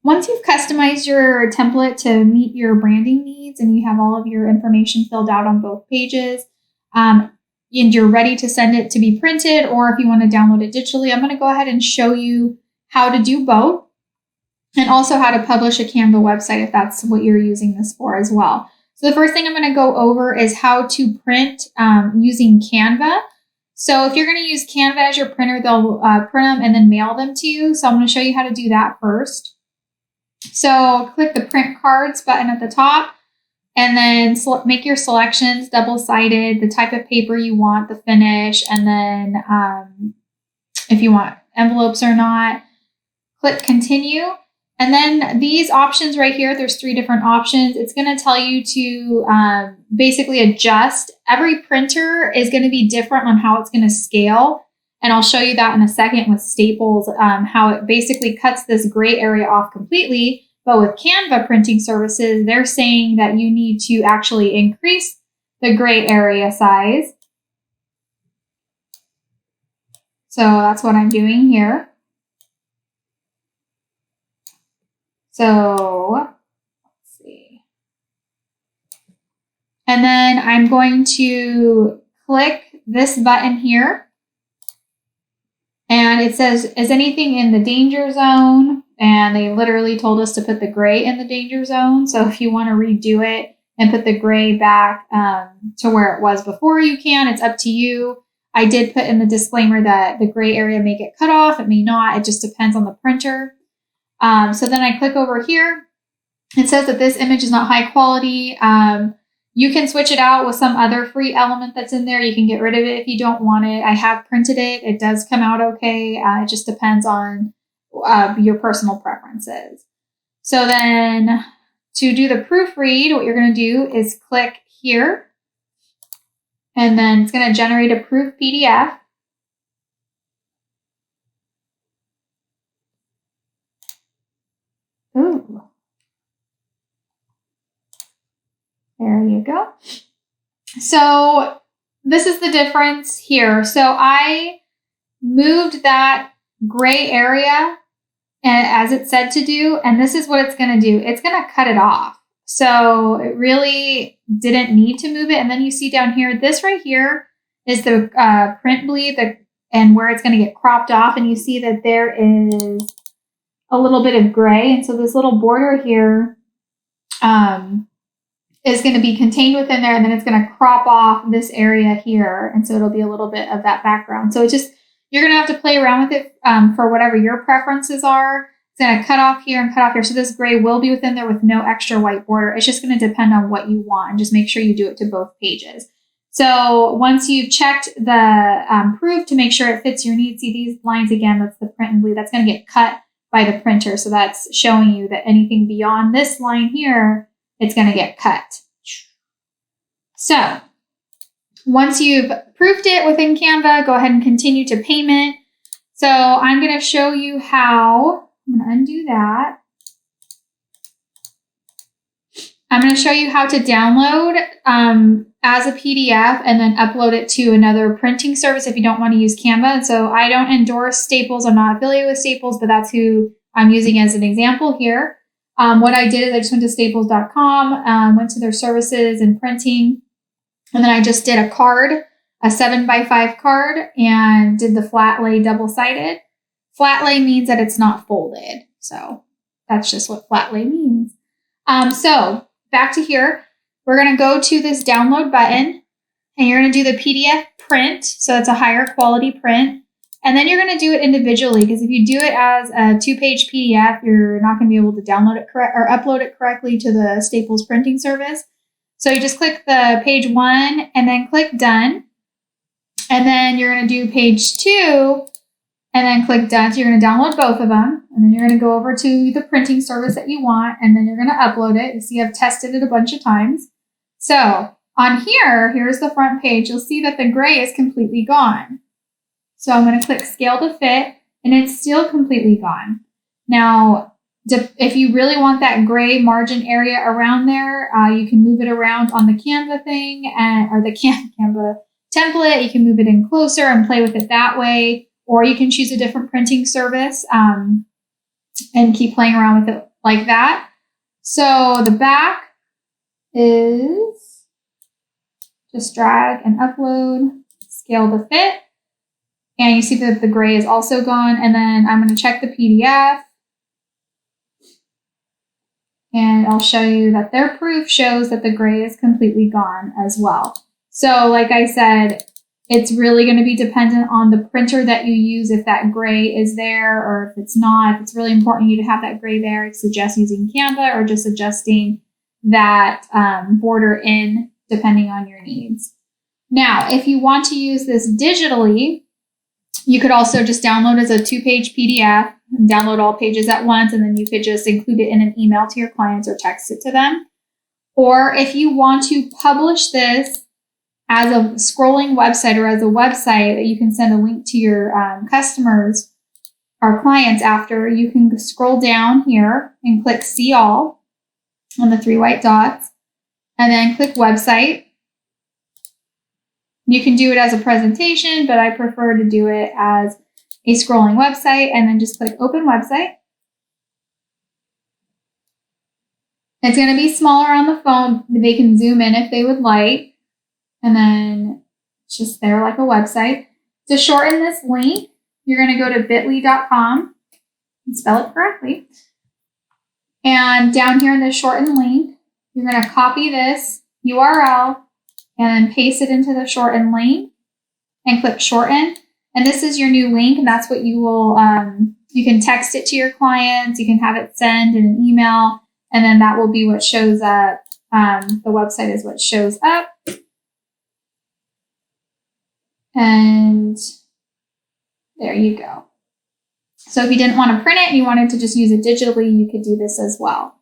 once you've customized your template to meet your branding needs and you have all of your information filled out on both pages, and you're ready to send it to be printed, or if you want to download it digitally, I'm going to go ahead and show you how to do both, and also how to publish a Canva website if that's what you're using this for as well. So the first thing I'm going to go over is how to print using Canva. So if you're going to use Canva as your printer, they'll print them and then mail them to you. So I'm going to show you how to do that first. So click the print cards button at the top, and then make your selections double-sided, the type of paper you want, the finish, and then if you want envelopes or not, click continue. And then these options right here, there's 3 different options. It's going to tell you to basically adjust. Every printer is going to be different on how it's going to scale. And I'll show you that in a second with Staples, how it basically cuts this gray area off completely. But with Canva printing services, they're saying that you need to actually increase the gray area size. So that's what I'm doing here. So let's see. And then I'm going to click this button here. And it says, is anything in the danger zone? And they literally told us to put the gray in the danger zone. So if you want to redo it and put the gray back to where it was before, you can. It's up to you. I did put in the disclaimer that the gray area may get cut off. It may not. It just depends on the printer. So then I click over here. It says that this image is not high quality. You can switch it out with some other free element that's in there. You can get rid of it if you don't want it. I have printed it. It does come out okay. It just depends on your personal preferences. So then to do the proofread, what you're going to do is click here. And then it's going to generate a proof PDF. Ooh. There you go. So this is the difference here. So I moved that gray area as it said to do, and this is what it's going to do. It's going to cut it off. So it really didn't need to move it. And then you see down here, this right here is the print bleed and where it's going to get cropped off. And you see that there is a little bit of gray. And so this little border here is going to be contained within there, and then it's going to crop off this area here. And so it'll be a little bit of that background. So it's just, you're going to have to play around with it for whatever your preferences are. It's going to cut off here and cut off here. So this gray will be within there with no extra white border. It's just going to depend on what you want, and just make sure you do it to both pages. So once you've checked the proof to make sure it fits your needs, see these lines again, that's the print and bleed. That's going to get cut by the printer. So that's showing you that anything beyond this line here, it's going to get cut. So once you've proofed it within Canva, go ahead and continue to payment. So I'm going to show you how. I'm going to undo that. I'm going to show you how to download as a PDF and then upload it to another printing service if you don't want to use Canva. And so I don't endorse Staples. I'm not affiliated with Staples, but that's who I'm using as an example here. What I did is I just went to staples.com, went to their services and printing, and then I just did a card, a 7x5 card, and did the flat lay double-sided. Flat lay means that it's not folded. So that's just what flat lay means. So back to here, we're going to go to this download button, and you're going to do the PDF print. So it's a higher quality print. And then you're going to do it individually, because if you do it as a 2-page PDF, you're not going to be able to download it or upload it correctly to the Staples printing service. So you just click the page 1 and then click done. And then you're going to do page 2 and then click done. So you're going to download both of them. And then you're going to go over to the printing service that you want. And then you're going to upload it. You see, I've tested it a bunch of times. So on here, here's the front page. You'll see that the gray is completely gone. So I'm going to click scale to fit, and it's still completely gone. Now, if you really want that gray margin area around there, you can move it around on the Canva thing or the Canva template. You can move it in closer and play with it that way, or you can choose a different printing service and keep playing around with it like that. So the back is just drag and upload, scale to fit. And you see that the gray is also gone. And then I'm going to check the PDF. And I'll show you that their proof shows that the gray is completely gone as well. So like I said, it's really going to be dependent on the printer that you use, if that gray is there or if it's not. If it's really important you to have that gray there, I suggest using Canva or just adjusting that border in depending on your needs. Now, if you want to use this digitally, you could also just download as a 2-page PDF and download all pages at once, and then you could just include it in an email to your clients or text it to them. Or if you want to publish this as a scrolling website or as a website that you can send a link to your customers or clients after, you can scroll down here and click See All on the 3 white dots, and then click Website. You can do it as a presentation, but I prefer to do it as a scrolling website, and then just click Open Website. It's going to be smaller on the phone. They can zoom in if they would like, and then it's just there like a website. To shorten this link, you're going to go to bit.ly.com and spell it correctly. And down here in the shortened link, you're going to copy this URL and then paste it into the shortened link and click shorten. And this is your new link, and that's what you will, you can text it to your clients, you can have it send in an email, and then that will be what shows up. The website is what shows up. And there you go. So if you didn't want to print it and you wanted to just use it digitally, you could do this as well.